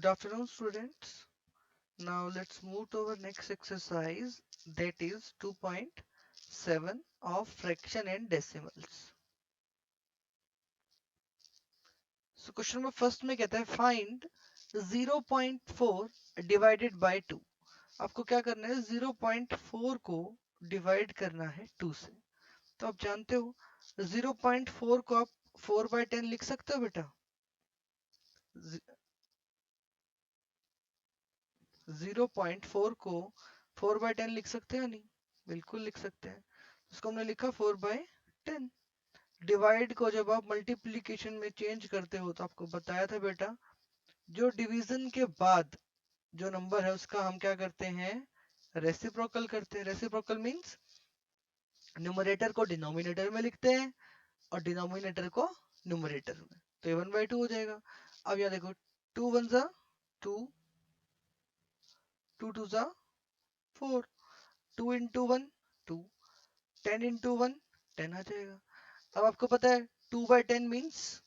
Good afternoon, students. Now let's move to our next exercise, that is 2.7 of fraction and decimals. So question number first में कहता है find 0.4 divided by 2. आपको क्या करना है, 0.4 को डिवाइड करना है 2 से. तो आप जानते हो 0.4 को आप 4/10 लिख सकते हो बेटा. 0.4 को 4/10 लिख सकते हैं नहीं? बिल्कुल लिख सकते हैं. उसको हमने लिखा 4/10. डिवाइड को जब आप मल्टीप्लीकेशन में चेंज करते हो तो आपको बताया था बेटा, जो डिवीजन के बाद जो नंबर है उसका हम क्या करते हैं, रेसिप्रोकल करते हैं. रेसिप्रोकल मींस न्यूमरेटर को डिनोमिनेटर में लिखते हैं और डिनोमिनेटर को न्यूमरेटर में. तो ये 1/2 हो जाएगा. अब यहाँ देखो, 2 1 जा 2, 2 2 जा 4, 2 into 1 2, 10 into 1 10 आ जाएगा. अब आपको पता है 2/10 मीन्स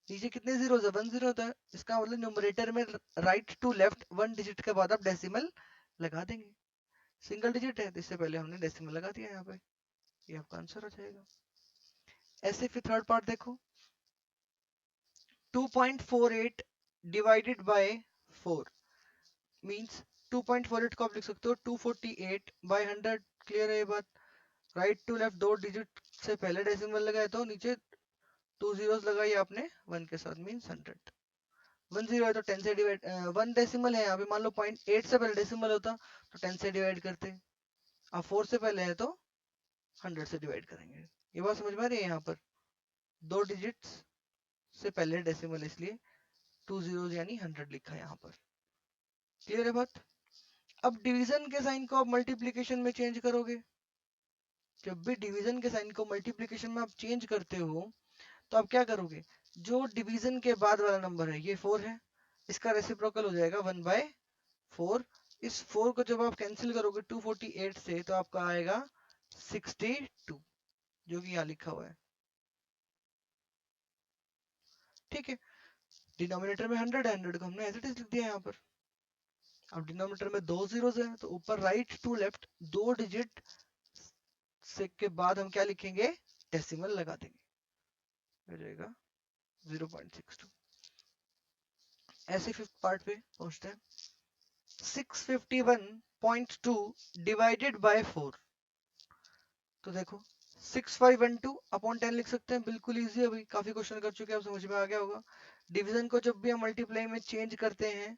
नीचे कितने जीरो है, 1 0 होता है. इसका मतलब न्यूमरेटर में राइट टू लेफ्ट 1 डिजिट के बाद आप डेसिमल लगा देंगे. सिंगल डिजिट है तो इससे पहले हमने डेसिमल लगा दिया यहाँ पे. ये आपका आंसर आ जाएगा. ऐसे फिर थर्ड पार्ट देखो, 2.48 डिवाइडेड बाय 4 मींस 2.48 को आप लिख सकते हो 248 बाय 100. क्लियर है ये बात? राइट टू लेफ्ट दो डिजिट से पहले डेसिमल लगाए तो नीचे 2 जीरोस लगाई आपने 1 के साथ, मींस 100. 1 0 है तो 10 से डिवाइड, 1 डेसिमल है यहाँ पे, मान लो 0.8 से पहले डेसिमल होता तो 10 से डिवाइड करते. अब 4 से पहले है तो 100 से डिवाइड करेंगे. ये बात समझ में आ रही है? यहाँ पर दो डिजिट्स से पहले डेसिमल, इसलिए 2 जीरो यानी 100 लिखा है यहाँ पर. क्लियर है बात? अब डिवीजन के साइन को आप मल्टीप्लीकेशन में चेंज करोगे. जब भी डिवीजन के साइन को मल्टीप्लीकेशन में आप चेंज करते हो तो आप क्या करोगे, जो डिवीजन के बाद वाला नंबर है ये 4 है, इसका रेसिप्रोकल हो जाएगा 1/4. इस 4 को जब आप कैंसिल करोगे 248 से तो आपका आएगा 62, जो कि यहाँ लिखा हुआ है. ठीक है. डिनोमिनेटर में 100 है, 100 को हमने एज इट इज लिख दिया यहाँ पर. अब डिनोमिनेटर में दो जीरोस है तो ऊपर राइट टू लेफ्ट दो डिजिट से के बाद हम क्या लिखेंगे, डेसिमल लगा देंगे. हो जाएगा 0.62. ऐसे फिफ्थ पार्ट पे पहुंचते हैं. 651.2 डिवाइडेड बाय 4. तो देखो 6512 अपॉन 10 लिख सकते हैं. बिल्कुल इजी है भाई, काफी क्वेश्चन कर चुके हैं, आप समझ में आ गया होगा. डिवीजन को जब भी हम मल्टीप्लाई में चेंज करते हैं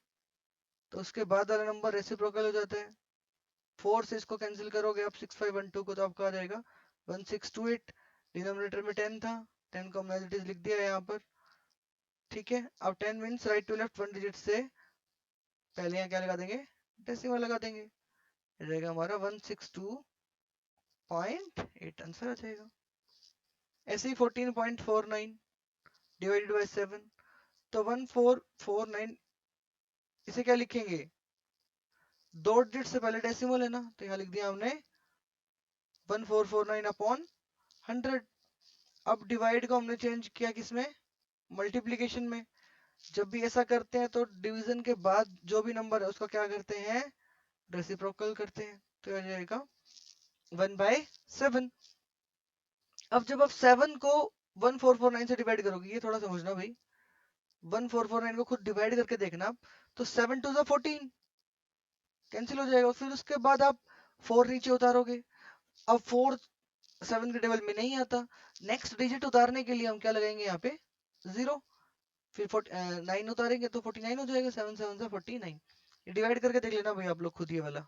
तो उसके बाद वाला नंबर रेसिप्रोकल हो जाता है. 4 से इसको कैंसिल करोगे आप 6512 को तो आपका आ जाएगा 1628. डिनोमिनेटर में 10 था, 10 को हमने एज इट इज लिख दिया यहाँ पर. ठीक है. अब 10 means right to left 1 digit से पहले यहाँ क्या लगा देंगे, डेसिमल लगा देंगे. रहेगा हमारा 162.8 आंसर आ जाएगा. ऐसे ही 14.49 डिवाइडेड बाय 7. तो 1449 इसे क्या लिखेंगे, दो डिजिट से पहले डेसिमल है ना, तो यहाँ लिख दिया हमने 1449 अपॉन 100. अब डिवाइड को हमने चेंज किया किसमें, मल्टीप्लीकेशन में. जब भी ऐसा करते हैं तो डिवीजन के बाद जो भी नंबर है उसका क्या करते हैं, रेसिप्रोकल करते हैं. तो आ जाएगा 1/7. अब जब आप 7 को 1449 से डिवाइड करोगे, ये थोड़ा समझना भाई, 1449 को खुद डिवाइड करके देखना आप, तो 7 2 14 कैंसिल हो जाएगा. फिर उसके बाद आप 4 नीचे उतारोगे. अब 4 7 के टेबल में नहीं आता. नेक्स्ट डिजिट उतारने के लिए हम क्या लगाएंगे यहाँ पे, 0. फिर 9 उतारेंगे तो 49 हो जाएगा. 7 7 से 49. डिवाइड करके देख लेना भाई आप लोग खुद, ये वाला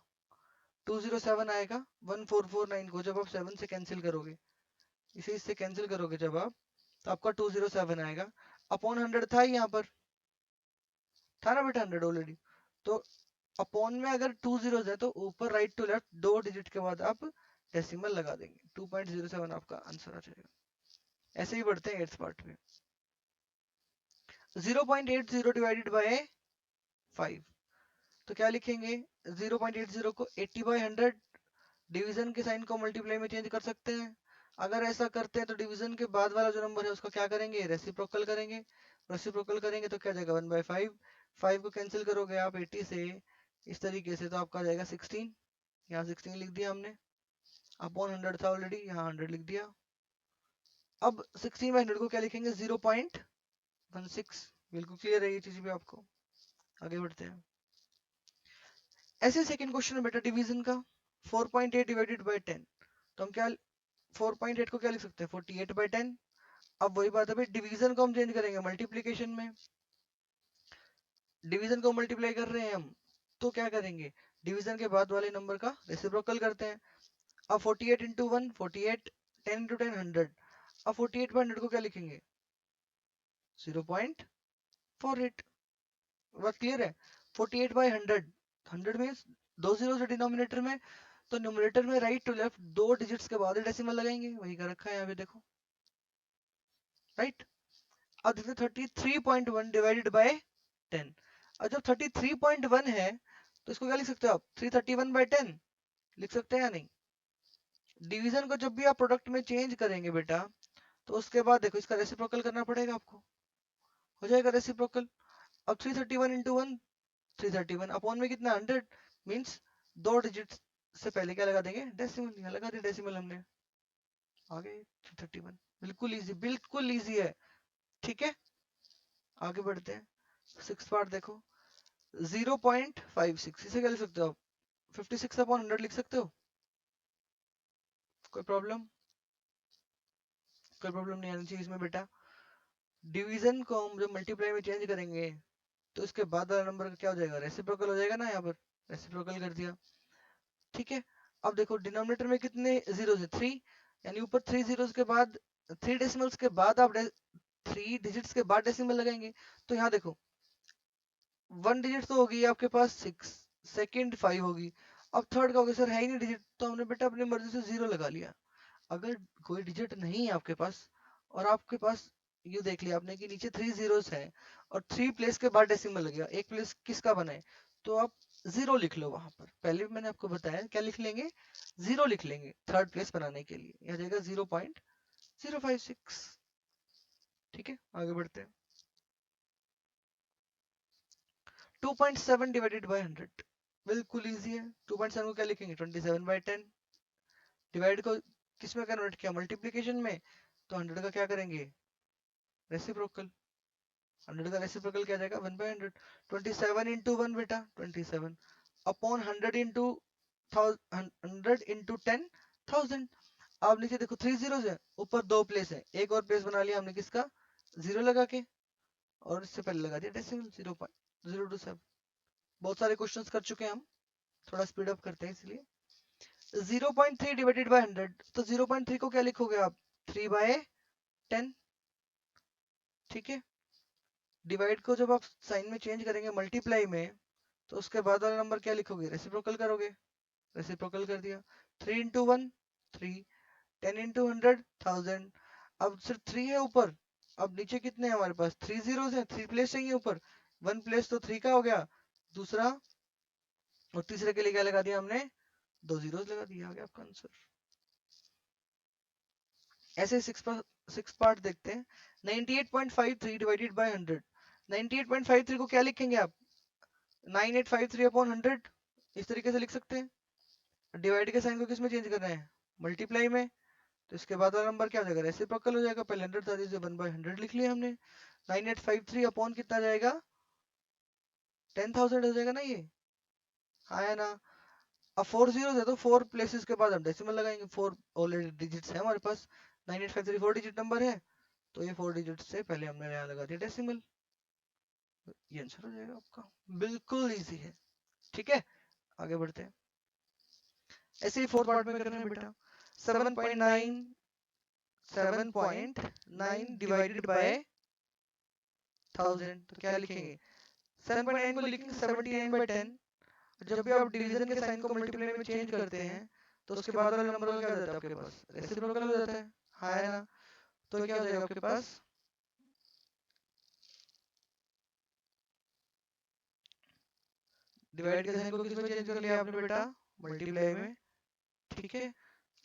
207 आएगा. 1449 को जब आप 7 से कैंसिल करोगे, इसे इससे कैंसिल करोगे जब आप, तो आपका 207 आएगा. अपॉन 100 था यहाँ पर, था ना बेटा 100 ऑलरेडी. तो अपॉन में अगर 2 जीरोस है तो ऊपर राइट टू लेफ्ट दो डिजिट के बाद आप डेसिमल लगा देंगे. 2.07 आपका आंसर आ जाएगा. ऐसे ही बढ़ते हैं 8th पार्ट में. 0.80 डिवाइडेड बाय 5. तो क्या लिखेंगे, 0.80 को 80/100. डिवीजन के साइन को मल्टीप्लाई में चेंज कर सकते हैं. अगर ऐसा करते हैं तो डिवीजन के बाद वाला जो नंबर है उसका क्या करेंगे, रेसिप्रोकल करेंगे. रेसिप्रोकल करेंगे तो क्या जाएगा 1/5. 5 को कैंसिल करोगे आप 80 से इस तरीके से, तो आपका आ जाएगा 16। यहाँ 16 लिख दिया हमने, अपॉन 100 था ऑलरेडी, यहाँ 100 लिख दिया। अब 16 बाई 100 को क्या लिखेंगे, 0.16। बिल्कुल क्लियर है ये चीज भी आपको। आगे बढ़ते हैं। ऐसे सेकंड क्वेश्चन है बेटा डिवीजन का, 4.8 डिवाइडेड बाय 10। तो हम क्या 4.8 को क्या लिख सकते हैं, 48/10। अब वही बात है भाई, डिवीजन को हम चेंज करेंगे मल्टीप्लीकेशन में। डिवीजन को मल्टीप्लाई कर रहे हैं हम, तो क्या करेंगे, डिवीजन के बाद वाले नंबर का रेसिप्रोकल करते हैं। अब 48 इंटू 1 48, 10 इंटू 10 100। अब 48/100 को क्या लिखेंगे, 0.48। बात क्लियर है। 48/100, 100 मीन्स 2 जीरो है डिनोमिनेटर में, तो न्यूमरेटर में राइट टू लेफ्ट 2 डिजिट्स के बाद डेसिमल लगाएंगे, वही कर रखा है यहाँ पे देखो, राइट। अब देखते 33.1 डिवाइडेड बाय 10। और जब 33.1 है तो इसको क्या लिख सकते हो आप, 331/10 लिख सकते हैं या नहीं। डिवीजन को जब भी आप प्रोडक्ट में चेंज करेंगे बेटा, तो उसके बाद देखो इसका रेसिप्रोकल करना पड़ेगा आपको, हो जाएगा रेसिप्रोकल। अब 331 इंटू 1 331, अपॉन में कितना 100, मीन्स 2 डिजिट से पहले क्या लगा देंगे, डेसिमल। यहाँ लगा दिया डेसिमल हमने, आगे 331। बिल्कुल इजी, बिल्कुल इजी है, ठीक है। आगे बढ़ते हैं। 6 पार्ट देखो, 0.56, इसे क्या लिख सकते हो आप, 56/100 लिख सकते हो। कोई प्रॉब्लम, कोई प्रॉब्लम नहीं आनी चाहिए इसमें बेटा। डिवीजन को हम जब मल्टीप्लाई में चेंज करेंगे तो इसके बाद वाला नंबर का क्या हो जाएगा, रेसिप्रोकल हो जाएगा ना, यहाँ पर रेसिप्रोकल कर दिया, ठीक है। अब देखो डिनोमिनेटर में कितने जीरोस है, 3, यानी ऊपर 3 जीरोस के बाद 3 डेसिमल्स के बाद आप 3 डिजिट्स के बाद डेसिमल लगाएंगे। तो यहाँ देखो 1 डिजिट तो होगी आपके पास 6, सेकंड 5 होगी, अब थर्ड का होगा सर है ही नहीं डिजिट, तो हमने बेटा अपनी मर्जी से 0 लगा लिया। अगर कोई डिजिट नहीं है आपके पास, और आपके पास ये देख लिया आपने कि नीचे 3 जीरोस है और 3 प्लेस के बाद डेसिमल लगेगा, एक प्लेस किसका बना है, तो आप 0 लिख लो वहां पर। पहले भी मैंने आपको बताया क्या लिख लेंगे, 0 लिख लेंगे थर्ड प्लेस बनाने के लिए, यह जाएगा 0.056, ठीक है। आगे बढ़ते हैं। 2.7 डिवाइडेड बाय 100, बिल्कुल इजी है। 2.7 को क्या लिखेंगे, 27/10। डिवाइड को किस में कन्वर्ट किया, मल्टीप्लीकेशन में, तो 100 का क्या करेंगे, रेसिप्रोकल। 100 का रेसिप्रोकल क्या जाएगा, 1/100। 27 इंटू 1 बेटा 27, अपॉन 100 इंटू 100 इंटू 10,000। अब नीचे देखो 3 जीरो है, ऊपर 2 प्लेस है, एक और प्लेस बना लिया हमने किसका, 0 लगा के, और इससे पहले लगा दिया डेसिमल 0.027। बहुत सारे क्वेश्चंस कर चुके हैं हम, थोड़ा स्पीड अप करते हैं इसलिए। 0.3 डिवाइडेड बाय 100, तो 0.3 को क्या लिखोगे आप, 3/10, ठीक है। डिवाइड को जब आप साइन में चेंज करेंगे मल्टीप्लाई में, तो उसके बाद वाला नंबर क्या लिखोगे, रेसिप्रोकल करोगे, रेसिप्रोकल कर दिया। 3 इंटू 1 3, 10 इंटू 100 1000। अब सिर्फ 3 है ऊपर, अब नीचे कितने हैं हमारे पास, 3 जीरोस हैं, 3 प्लेस चाहिए ऊपर, 1 प्लेस तो 3 का हो गया, दूसरा और तीसरे के लिए क्या लगा दिया हमने, 2 जीरोस लगा दिया, आ गया आपका आंसर। ऐसे 6 पार्ट देखते हैं। 98.53 डिवाइडेड बाय 100, 98.53 को क्या लिखेंगे आप, 9853/100, इस तरीके से लिख सकते हैं। डिवाइड के साइन को किस में चेंज करना है, मल्टीप्लाई में, तो इसके बाद वाला नंबर क्या हो जाएगा, रेसिप्रोकल हो जाएगा। पहले 100 था जिसे 1/100 लिख लिया हमने। 9853 अपॉन कितना जाएगा, 10,000 हो जाएगा ना ये, हाँ है ना। अब 4 जीरो है तो 4 प्लेसेस के बाद हम डेसिमल लगाएंगे, 4 ऑलरेडी डिजिट्स है हमारे पास, 9853 4 डिजिट नंबर है, तो ये 4 डिजिट से पहले हमने यहाँ लगा दिया डेसिमल, ये आंसर हो जाएगा आपका। बिल्कुल इजी है, ठीक है। आगे बढ़ते हैं। ऐसे ही फोर्थ पार्ट में करना है बेटा। 7.9 डिवाइडेड बाय 1000, तो क्या लिखेंगे, 7.9 को लिखेंगे 79/10। जब भी आप डिवीजन के साइन को मल्टीप्लाई में चेंज करते हैं, तो उसके बाद वाला नंबर क्या हो जाता है आपके पास, रेसिप्रोकल हो जाता है, हाँ है ना। तो क्या हो जाएगा आपके पास, डिवाइड के साइन को किस में चेंज कर लिया आपने बेटा, मल्टीप्लाई में, ठीक है।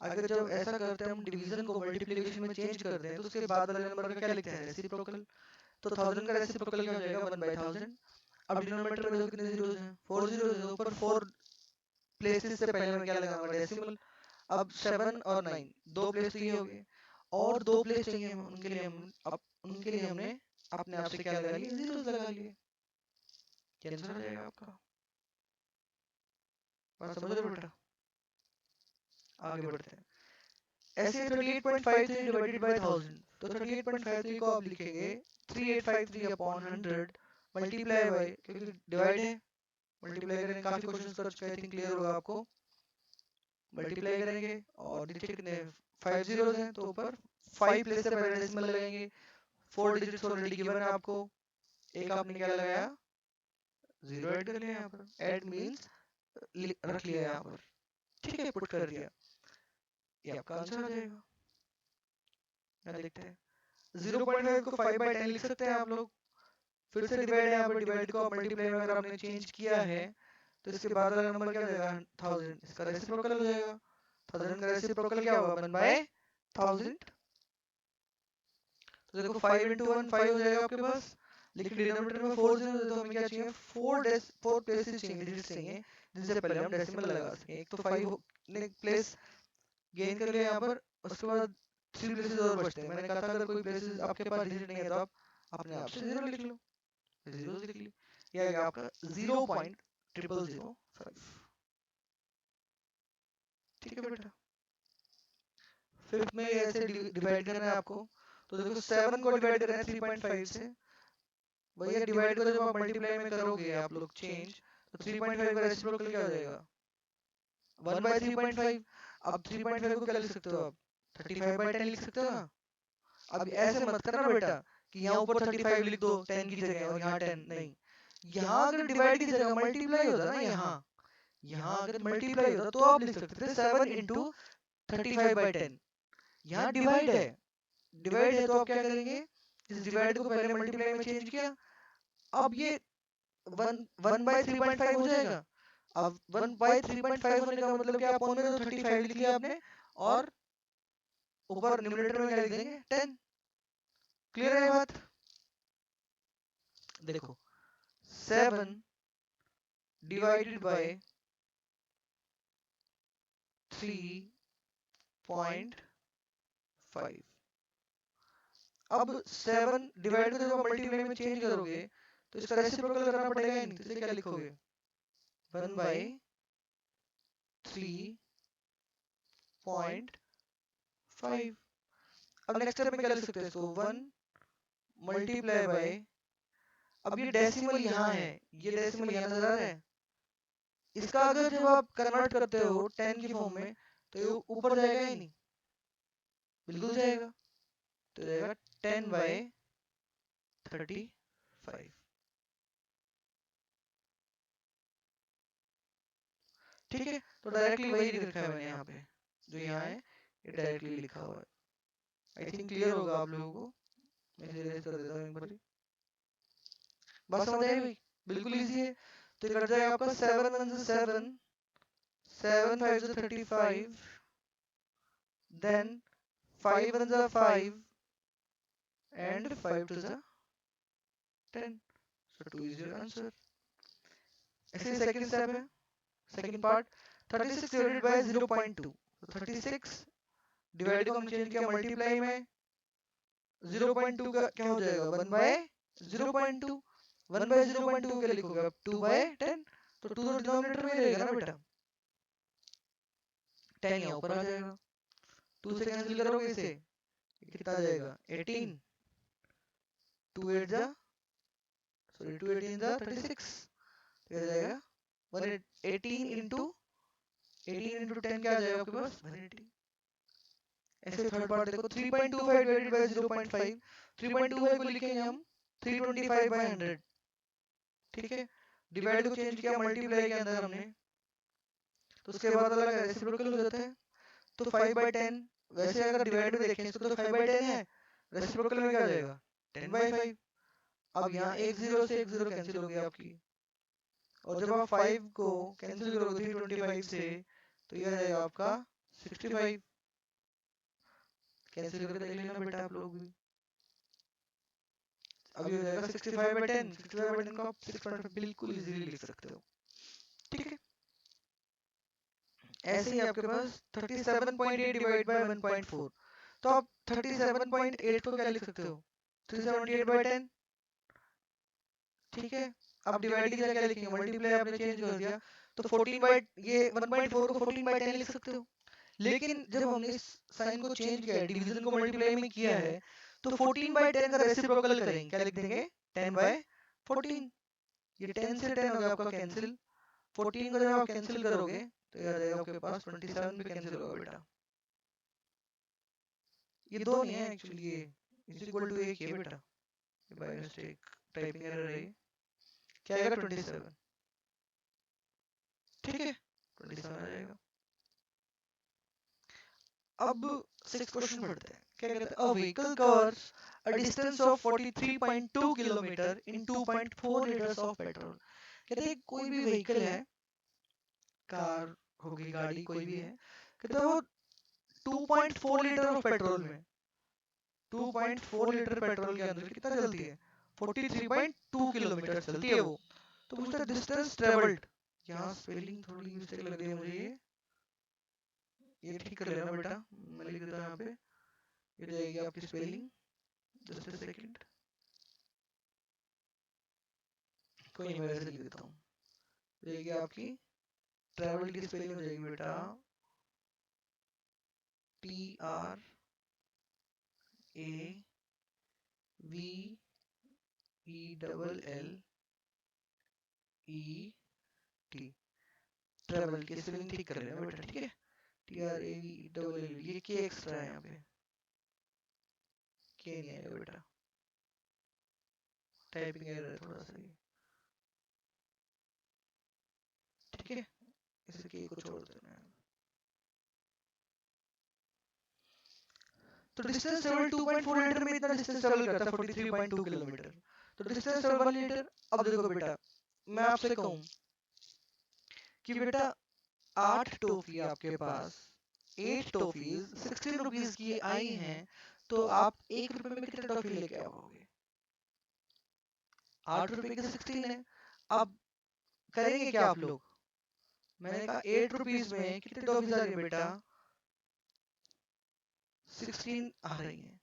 अगर जब ऐसा करते हैं हम डिवीजन को मल्टीप्लिकेशन में चेंज करते हैं, तो उसके बाद वाले नंबर का क्या लिखते हैं, रेसिप्रोकल। तो 1000 का रेसिप्रोकल क्या हो जाएगा, 1/1000। अब डिनोमिनेटर में देखो कितने जीरोस हैं, 4 जीरोस हैं, ऊपर 4 प्लेसेस से पहले मैं क्या लगाऊंगा, डेसिमल। अब 7 और 9 दो प्लेस तो ये हो गए, और दो प्लेस चाहिए हमें, उनके लिए हमने अपने आप से क्या लगा लिए, जीरोस लगा लिए। कैंसिल हो जाएगा आपका। बात समझ रहे हो बेटा? आगे बढ़ते हैं। ऐसे 38.53 डिवाइडेड बाय 1000, तो 38.53 को आप लिखेंगे 3853 अपॉन 100 मल्टीप्लाई बाय, क्योंकि डिवाइड है, मल्टीप्लाई करेंगे, काफी क्वेश्चंस कर चुके हैं, आई थिंक क्लियर होगा आपको। मल्टीप्लाई करेंगे और नीचे कितने 5 जीरोस हैं, तो ऊपर 5 प्लेस से पहले डेसिमल लगाएंगे, 4 डिजिट्स ऑलरेडी गिवन है आपको, एक आपने क्या लगाया, जीरो ऐड कर लिया यहाँ पर, ऐड मींस रख लिया यहाँ पर, ठीक है, पुट कर दिया, ये आपका आंसर आ जाएगा। यहाँ देखते हैं 0.5 को 5/10 लिख सकते हैं आप लोग, फिर से डिवाइड है, यहाँ पर डिवाइड को मल्टीप्लाई में अगर आपने चेंज किया है तो इसके बाद वाला नंबर क्या हो जाएगा, 1000, इसका रेसिप्रोकल हो जाएगा, 1000 का रेसिप्रोकल क्या होगा, 1/1000। तो देखो 5 into 1 5 हो जाएगा आपके पास, लेकिन डिनोमिनेटर में 4 जीरो है, तो हमें क्या चाहिए, 4 प्लेसेस चाहिए, डिजिट्स चाहिए, जिनसे पहले हम डेसिमल लगा सकें। एक तो 5 ने प्लेस गेन कर लिया यहाँ पर, उसके बाद 3 प्लेसेस और बचते हैं। मैंने कहा था अगर कोई प्लेसेस आपके पास डिजिट नहीं है तो आप अपने आप से जीरो लिख लो, जीरो लिख ली, ये आ गया आपका 0.0005। ठीक है बेटा। फिफ्थ में ऐसे डिवाइड करना है आपको, तो देखो 7 को डिवाइड करना है 3.5 से, भैया डिवाइड को जब आप मल्टीप्लाई में करोगे आप लोग चेंज, तो 3.5 का रेसिप्रोकल क्या हो जाएगा, 1/3.5। अब 3.5 को क्या लिख सकते हो आप, 35/10 लिख सकते हो ना। अब ऐसे मत करना बेटा कि यहाँ ऊपर 35 लिख दो 10 की जगह और यहाँ 10 नहीं, यहाँ अगर डिवाइड की जगह मल्टीप्लाई होता ना, यहाँ अगर मल्टीप्लाई होता तो आप लिख सकते थे 7 into 35/10। यहाँ डिवाइड है, डिवाइड है तो आप क्या करेंगे, इस डिवाइड को पहले मल्टीप्लाई में चेंज किया, अब ये 1/3.5 हो जाएगा। अब 1/3.5 होने का मतलब क्या, अपॉन में तो 35 लिख लिया आपने, और ऊपर न्यूमरेटर में क्या लिख देंगे, 10। क्लियर है बात? देखो 7 डिवाइडेड बाय 3.5, अब 7 डिवाइड को जब आप मल्टीप्लाई में चेंज करोगे तो इसका रेसिप्रोकल करना पड़ेगा ही नहीं, तो इसे क्या लिखोगे, 1/3.5। अब नेक्स्ट स्टेप में क्या लिख सकते हैं इसको, 1 मल्टीप्लाई बाय, अब ये डेसिमल यहाँ है, ये डेसिमल यहाँ नजर आ रहा है, इसका अगर जब आप कन्वर्ट करते हो 10 की फॉर्म में तो ये ऊपर जाएगा ही नहीं, बिल्कुल जाएगा, तो जाएगा 10/35। ठीक है, तो डायरेक्टली वही लिख रखा है मैंने यहाँ पे, जो यहाँ है ये डायरेक्टली लिखा हुआ है। आई थिंक क्लियर होगा आप लोगों को, मैं इसे इरेज कर देता हूँ एक बार, बस समझ आई भाई, बिल्कुल इजी है। तो कट जाएगा आपका 7 1 7, 7 5 35, then 5 1 5 and 5 2 10, so 2 is your answer। ऐसे सेकंड स्टेप है, सेकंड पार्ट 36 डिवाइडेड बाय 0.2, तो 36 डिवाइड को हम चेंज किया मल्टीप्लाई में, 0.2 का क्या हो जाएगा, 1/0.2, 1/0.2 क्या लिखोगे आप, 2/10, तो 2 तो डिनोमिनेटर में रहेगा ना बेटा, 10 यहाँ ऊपर आ जाएगा, 2 से कैंसिल करोगे इसे, कितना आ जाएगा 18, 2 8 जा, सॉरी 2 18 जा 36, क्या आ जाएगा 118 into 18 into 10 क्या आ जाएगा आपके पास, 180। ऐसे थर्ड पार्ट देखो 3.25 डिवाइडेड बाय 0.5, 3.25 को लिखेंगे हम 325/100, ठीक है, डिवाइड को चेंज किया मल्टीप्लाई के अंदर हमने, तो उसके बाद वाला रेसिप्रोकल हो जाता है, तो 5/10, वैसे अगर डिवाइड में देखें इसको तो 5/10 है, रेसिप्रोकल में क्या आ जाएगा 10/5। अब यहाँ एक जीरो से एक जीरो कैंसिल हो गया आपकी, और जब आप 5 को कैंसिल करोगे 325 से तो ये आ जाएगा आपका 65। कैंसिल करके देख लेना बेटा आप लोग भी, अब ये हो जाएगा 65/10, 65/10 को आप 6.5 बिल्कुल इजीली लिख सकते हो, ठीक है। ऐसे ही आपके पास 37.8 डिवाइड बाय 1.4, तो आप 37.8 को क्या लिख सकते हो, 378/10, ठीक है। अब डिवाइड की जगह क्या लिखेंगे, मल्टीप्लाई आपने चेंज कर दिया, तो 14 बाय ये 1.4 को 14/10 लिख सकते हो। लेकिन जब हमने इस साइन को चेंज किया है, डिवीजन को मल्टीप्लाई में किया है, तो 14/10 का रेसिप्रोकल करेंगे, क्या लिख देंगे, 10/14। ये 10 से 10 हो गया आपका कैंसिल, 14 को जब आप कैंसिल करोगे तो ये आ जाएगा आपके पास 27 भी कैंसिल होगा बेटा। ये दो नहीं है एक्चुअली, ये इज इक्वल टू एक है बेटा, ये बाय मिस्टेक टाइपिंग एरर है, क्या आएगा 27, ठीक है, 27 आ जाएगा। अब 6 क्वेश्चन पढ़ते हैं, क्या कहते हैं, a vehicle covers a distance of 43.2 kilometre in 2.4 litres of petrol. कहते हैं कोई भी व्हीकल है, कार होगी, गाड़ी कोई भी है, कहते हैं वो 2.4 लीटर ऑफ पेट्रोल में, 2.4 लीटर पेट्रोल के अंदर कितना चलती है, 43.2 किलोमीटर चलती है वो। तो पूछता है डिस्टेंस ट्रेवल्ड, यहाँ स्पेलिंग थोड़ी मिस्टेक लग रही है मुझे, ये ठीक कर लेना बेटा, मैं लिख देता हूँ यहाँ पे, ये जाएगी आपकी स्पेलिंग, जस्ट अ सेकंड, कोई नहीं मैं वैसे लिख देता हूँ, जाएगी आपकी ट्रेवल्ड की स्पेलिंग हो जाएगी बेटा TRAVELET, ट्रेवल की स्पेलिंग ठीक कर लेना बेटा, ठीक है, TRAVELL, ये के एक्स्ट्रा है यहाँ पे, के नहीं आएगा बेटा, टाइपिंग एरर है थोड़ा सा, ठीक है, इसे के को छोड़ देना है। तो डिस्टेंस ट्रेवल 2.4 लीटर में इतना डिस्टेंस ट्रेवल करता है 43.2 किलोमीटर, तो डिस्टेंस ट्रेवल 1 लीटर। अब देखो बेटा, मैं आपसे कहूँ कि बेटा 8 टॉफी आपके पास, 8 टॉफीज 16 रुपीज की आई हैं, तो आप 1 रुपए में कितने टॉफी लेके आओगे, 8 रुपए के 16 है। अब करेंगे क्या आप लोग, मैंने कहा 8 रुपीज में कितने टॉफीज आ रही है बेटा, 16 आ रही है,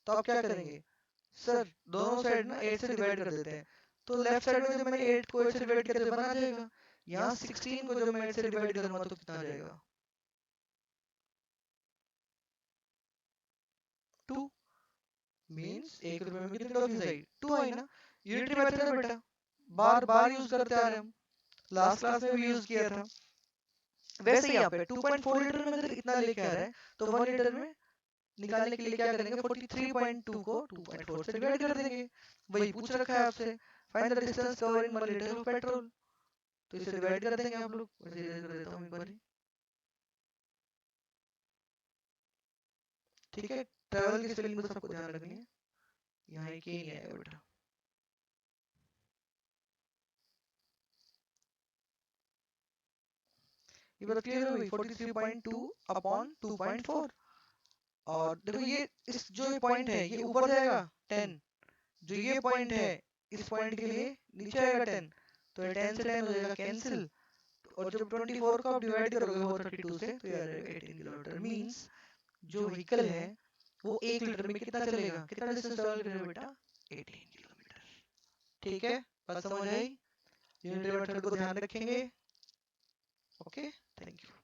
तो आप क्या करेंगे सर, दोनों साइड ना 8 से डिवाइड कर देते हैं, तो लेफ्ट साइड में जब मैंने 8 को 8 से डिवाइड किया तो 1 आ जाएगा, यहाँ 16 को जब मैं 8 से डिवाइड करूंगा तो कितना आ जाएगा, 2, मींस 1 रुपए में कितनी टॉफीज आई, 2 आई ना। यूनिटरी मेथड है बेटा, बार बार यूज करते आ रहे हैं हम, लास्ट क्लास में भी यूज किया था। वैसे ही यहाँ पे 2.4 लीटर में अगर इतना लेके आ रहा है, तो 1 लीटर में निकालने के लिए क्या करेंगे, 43.2 को 2.4 से डिवाइड कर देंगे, वही पूछ रखा है आपसे, find the distance covering 1 litre of petrol, तो इसे डिवाइड कर देंगे आप लोग, वैसे डिवाइड कर देता हूँ एक बार, ठीक है। ट्रैवल की स्पेलिंग बस आपको ध्यान रखनी है, यहाँ एक ही नहीं आएगा बेटा, ये बात क्लियर हो गई, 43.2 अपॉन 2.4, और देखो ये इस जो ये पॉइंट है ये ऊपर जाएगा 10, जो ये पॉइंट है इस पॉइंट के लिए नीचे आएगा 10, तो ये 10 से 10 हो जाएगा कैंसिल, और जब 24 को आप डिवाइड करोगे वो 32 से, तो ये आ जाएगा 18 किलोमीटर, मींस जो व्हीकल है वो 1 लीटर में कितना चलेगा, कितना डिस्टेंस ट्रैवल करेगा बेटा, 18 किलोमीटर, ठीक है, बात समझ आई, यूनिटरी मेथड को ध्यान रखेंगे, ओके, थैंक यू।